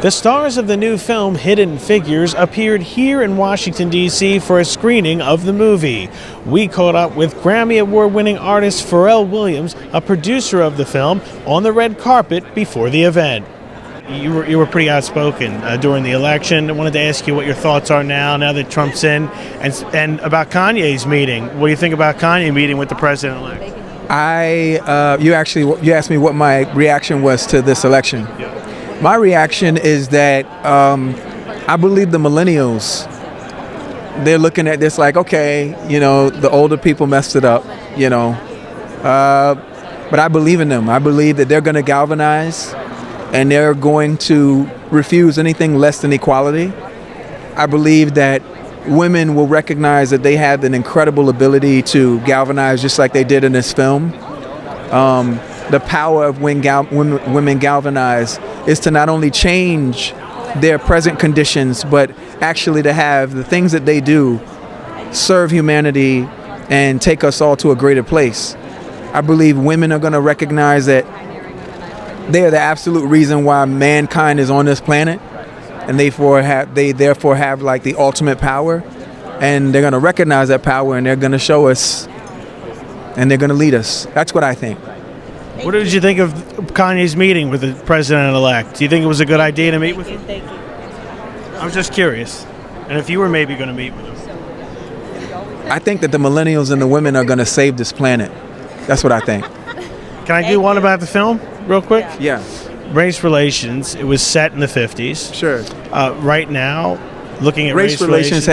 The stars of the new film Hidden Figures appeared here in Washington, D.C. for a screening of the movie. We caught up with Grammy Award-winning artist Pharrell Williams, a producer of the film, on the red carpet before the event. You were pretty outspoken during the election. I wanted to ask you what your thoughts are now that Trump's in, and about Kanye's meeting. What do you think about Kanye meeting with the president-elect? You asked me what my reaction was to this election. Yeah. My reaction is that I believe the millennials, they're looking at this like, okay, the older people messed it up, but I believe in them. I believe that they're going to galvanize and they're going to refuse anything less than equality. I believe that women will recognize that they have an incredible ability to galvanize just like they did in this film. The power of when women galvanize is to not only change their present conditions, but actually to have the things that they do serve humanity and take us all to a greater place. I believe women are going to recognize that they are the absolute reason why mankind is on this planet, and they therefore have like the ultimate power, and they're going to recognize that power, and they're going to show us, and they're going to lead us. That's what I think. What did you think of Kanye's meeting with the president-elect? Do you think it was a good idea to meet with him? Thank you. I was just curious. And if you were maybe going to meet with him? I think that the millennials and the women are going to save this planet. That's what I think. Can I do one about the film real quick? Yeah. Race relations. It was set in the 50s. Sure. Right now, looking at race relations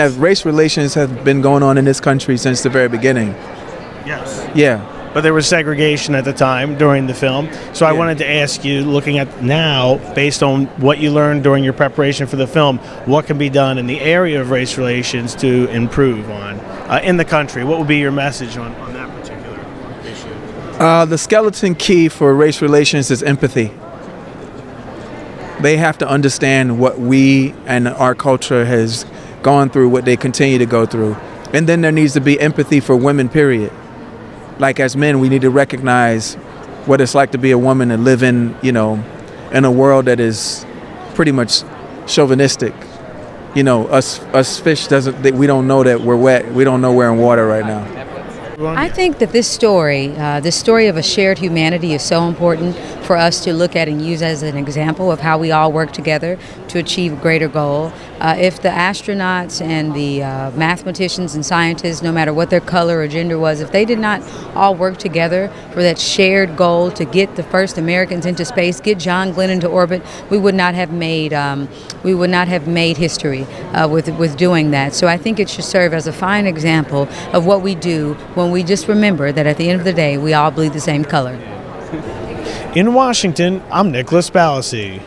have been going on in this country since the very beginning. Yes. Yeah. But there was segregation at the time during the film. So I wanted to ask you, looking at now, based on what you learned during your preparation for the film, what can be done in the area of race relations to improve on in the country? What would be your message on that particular issue? The skeleton key for race relations is empathy. They have to understand what we and our culture has gone through, what they continue to go through. And then there needs to be empathy for women, period. Like as men, we need to recognize what it's like to be a woman and live in a world that is pretty much chauvinistic. Us fish we don't know that we're wet. We don't know we're in water right now. I think that this story of a shared humanity is so important for us to look at and use as an example of how we all work together to achieve a greater goal. If the astronauts and the mathematicians and scientists, no matter what their color or gender was, if they did not all work together for that shared goal to get the first Americans into space, get John Glenn into orbit, we would not have made history with doing that. So I think it should serve as a fine example of what we do when we just remember that at the end of the day, we all bleed the same color. In Washington, I'm Nicholas Balassi.